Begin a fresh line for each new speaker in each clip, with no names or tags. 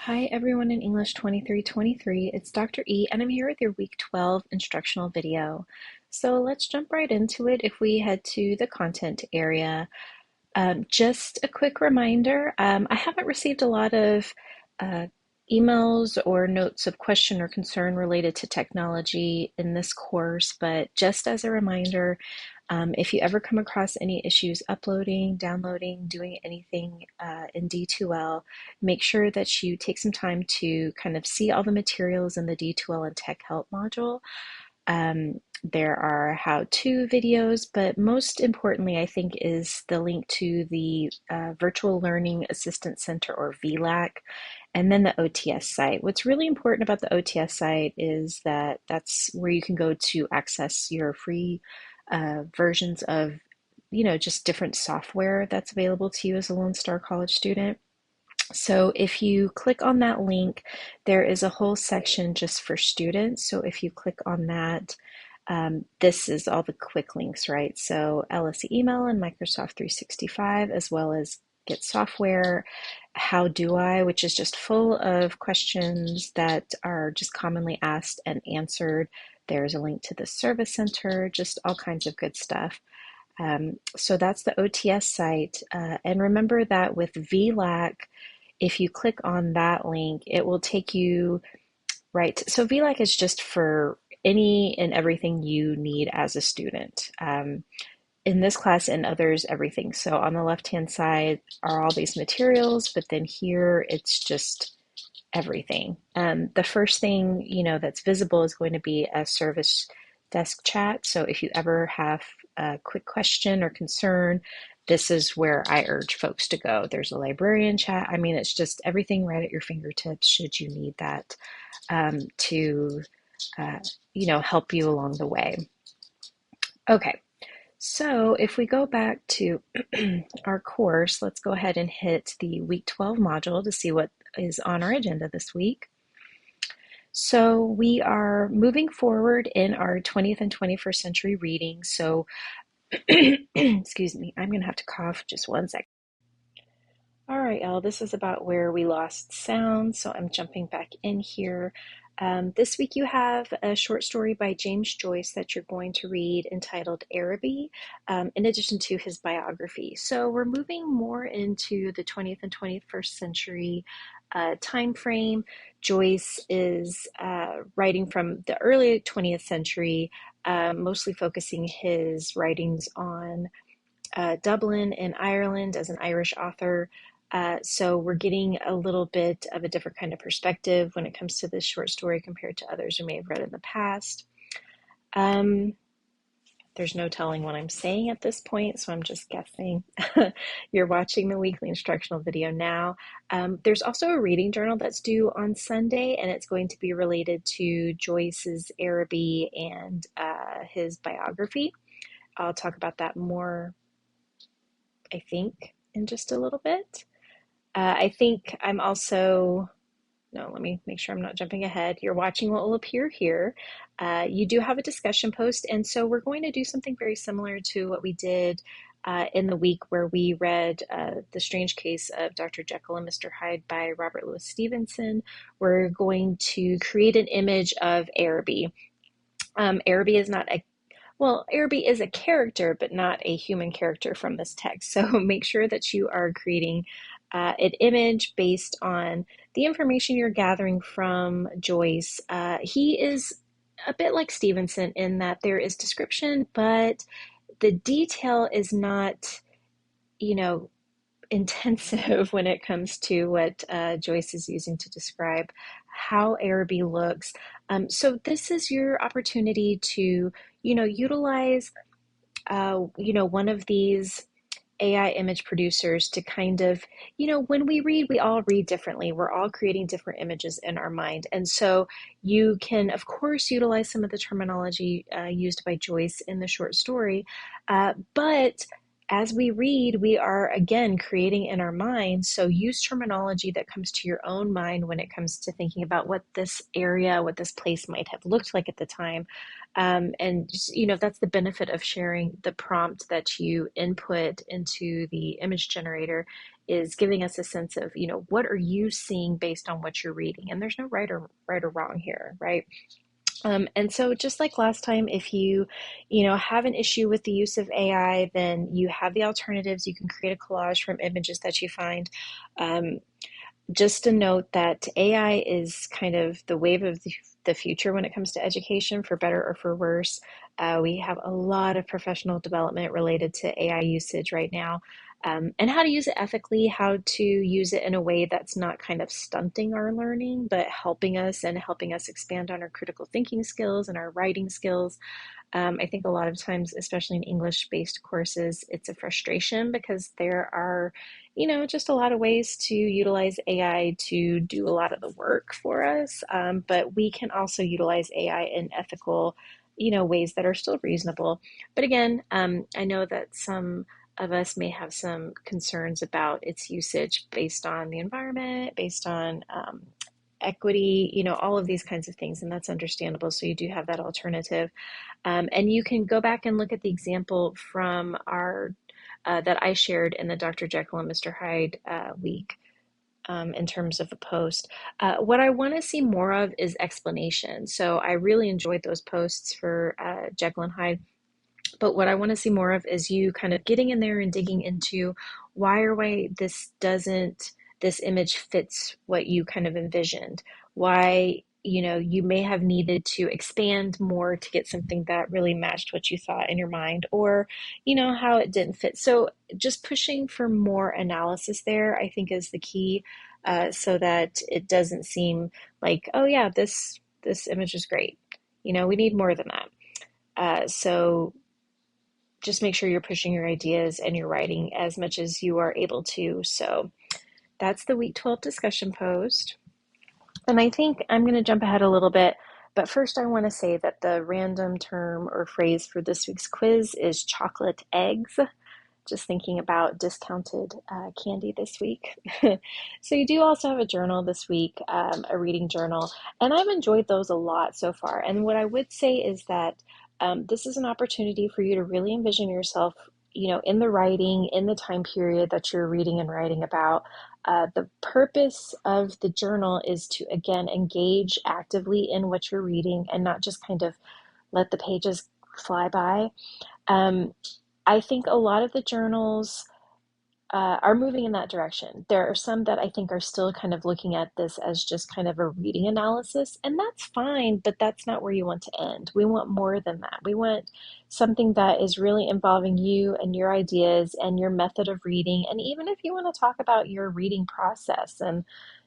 Hi everyone in English 2323, it's Dr. E and I'm here with your week 12 instructional video. So let's jump right into it if we head to the content area. Just a quick reminder, I haven't received a lot of uh, emails or notes of question or concern related to technology in this course, but just as a reminder, if you ever come across any issues uploading, downloading, doing anything in D2L, make sure that you take some time to kind of see all the materials in the D2L and Tech Help module. There are how-to videos, but most importantly, I think, is the link to the Virtual Learning Assistance Center, or VLAC, and then the OTS site. What's really important about the OTS site is that that's where you can go to access your free versions of, just different software that's available to you as a Lone Star College student. So if you click on that link, there is a whole section just for students. So if you click on that, this is all the quick links, right? So LSE email and Microsoft 365, as well as Get Software, How Do I, which is just full of questions that are just commonly asked and answered. There's a link to the Service Center, just all kinds of good stuff. So that's the OTS site. And remember that with VLAC, if you click on that link, it will take you right. So VLAC is just for any and everything you need as a student. In this class and others, everything. So on the left-hand side are all these materials, but then here it's just everything. The first thing, that's visible is going to be a service desk chat. So if you ever have a quick question or concern, this is where I urge folks to go. There's a librarian chat. I mean, it's just everything right at your fingertips should you need that to, help you along the way. Okay, so if we go back to our course, let's go ahead and hit the week 12 module to see what is on our agenda this week. So we are moving forward in our 20th and 21st century reading. So, excuse me, I'm going to have to cough just one second. All right, y'all, this is about where we lost sound, so I'm jumping back in here. This week you have a short story by James Joyce that you're going to read entitled Araby, in addition to his biography. So we're moving more into the 20th and 21st century time frame. Joyce is writing from the early 20th century, mostly focusing his writings on Dublin in Ireland as an Irish author. So we're getting a little bit of a different kind of perspective when it comes to this short story compared to others we may have read in the past. There's no telling what I'm saying at this point, so I'm just guessing. You're watching the weekly instructional video now. There's also a reading journal that's due on Sunday, and it's going to be related to Joyce's Araby and his biography. I'll talk about that more, I think, in just a little bit. I think I'm also, no, let me make sure I'm not jumping ahead. You're watching what will appear here. You do have a discussion post, and so we're going to do something very similar to what we did in the week where we read The Strange Case of Dr. Jekyll and Mr. Hyde by Robert Louis Stevenson. We're going to create an image of Araby. Araby is not a well, Araby is a character, but not a human character from this text. So make sure that you are creating an image based on the information you're gathering from Joyce. He is a bit like Stevenson in that there is description, but the detail is not, intensive when it comes to what Joyce is using to describe how Araby looks. So this is your opportunity to, utilize, one of these AI image producers to kind of, when we read, we all read differently. We're all creating different images in our mind. And so you can, of course, utilize some of the terminology used by Joyce in the short story, but as we read, we are again creating in our mind. So use terminology that comes to your own mind when it comes to thinking about what this area, what this place might have looked like at the time. And just, that's the benefit of sharing the prompt that you input into the image generator is giving us a sense of, what are you seeing based on what you're reading? And there's no right or wrong here, right? And so just like last time, if you have an issue with the use of AI, then you have the alternatives. You can create a collage from images that you find. Um, just a note that AI is kind of the wave of the future when it comes to education, for better or for worse. We have a lot of professional development related to AI usage right now, and how to use it ethically, how to use it in a way that's not kind of stunting our learning, but helping us expand on our critical thinking skills and our writing skills. I think a lot of times, especially in English-based courses, it's a frustration because there are, just a lot of ways to utilize AI to do a lot of the work for us. But we can also utilize AI in ethical, ways that are still reasonable. But again, I know that some of us may have some concerns about its usage based on the environment, based on equity, all of these kinds of things, and that's understandable. So you do have that alternative. And you can go back and look at the example from our that I shared in the Dr. Jekyll and Mr. Hyde week, in terms of a post. What I want to see more of is explanation. So I really enjoyed those posts for Jekyll and Hyde. But what I want to see more of is you kind of getting in there and digging into why this image fits what you kind of envisioned. Why, you may have needed to expand more to get something that really matched what you thought in your mind, or, how it didn't fit. So just pushing for more analysis there, I think, is the key, so that it doesn't seem like, oh yeah, this image is great. We need more than that. So just make sure you're pushing your ideas and you're writing as much as you are able to. So that's the week 12 discussion post. And I think I'm going to jump ahead a little bit, but first I want to say that the random term or phrase for this week's quiz is chocolate eggs. Just thinking about discounted candy this week. So you do also have a journal this week, a reading journal, and I've enjoyed those a lot so far. And what I would say is that this is an opportunity for you to really envision yourself, in the writing, in the time period that you're reading and writing about. The purpose of the journal is to, again, engage actively in what you're reading and not just kind of let the pages fly by. Um, I think a lot of the journals are moving in that direction. There are some that I think are still kind of looking at this as just kind of a reading analysis, and that's fine, but that's not where you want to end. We want more than that. We want something that is really involving you and your ideas and your method of reading. And even if you want to talk about your reading process and,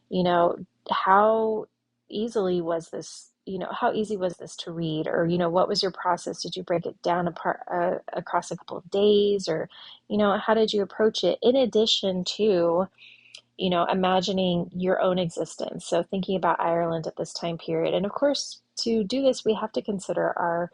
you know, how how easy was this to read? Or, what was your process? Did you break it down apart across a couple of days? Or, how did you approach it? In addition to, imagining your own existence. So thinking about Ireland at this time period. And of course, to do this, we have to consider our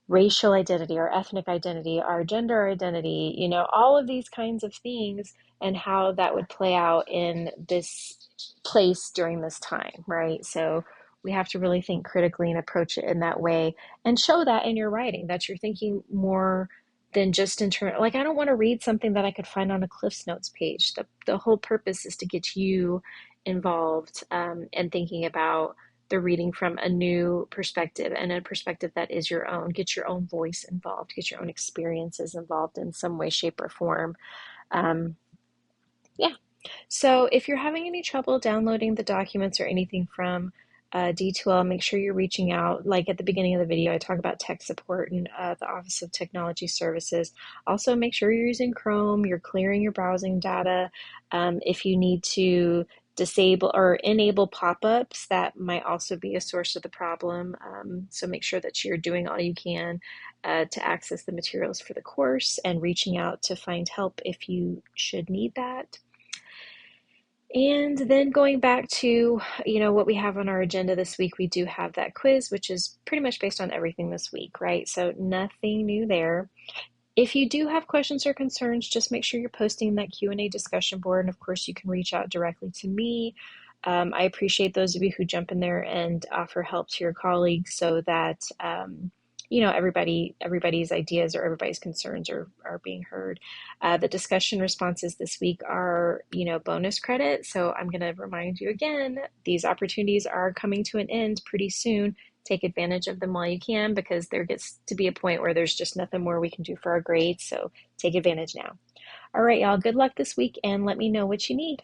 racial identity, our ethnic identity, our gender identity, all of these kinds of things, and how that would play out in this place during this time, right? So we have to really think critically and approach it in that way, and show that in your writing, that you're thinking more than just in turn. Like, I don't want to read something that I could find on a Cliff's Notes page. The whole purpose is to get you involved, and thinking about the reading from a new perspective, and a perspective that is your own. Get your own voice involved, get your own experiences involved in some way, shape, or form. Um, yeah. So if you're having any trouble downloading the documents or anything from D2L, make sure you're reaching out. Like at the beginning of the video, I talk about tech support and the Office of Technology Services. Also, make sure you're using Chrome, you're clearing your browsing data. If you need to disable or enable pop-ups, that might also be a source of the problem. So make sure that you're doing all you can to access the materials for the course, and reaching out to find help if you should need that. And then going back to, what we have on our agenda this week, we do have that quiz, which is pretty much based on everything this week, right? So nothing new there. If you do have questions or concerns, just make sure you're posting that Q&A discussion board. And of course, you can reach out directly to me. I appreciate those of you who jump in there and offer help to your colleagues so that everybody's ideas or everybody's concerns are being heard. The discussion responses this week are, bonus credit. So I'm going to remind you again, these opportunities are coming to an end pretty soon. Take advantage of them while you can, because there gets to be a point where there's just nothing more we can do for our grades. So take advantage now. All right, y'all, good luck this week and let me know what you need.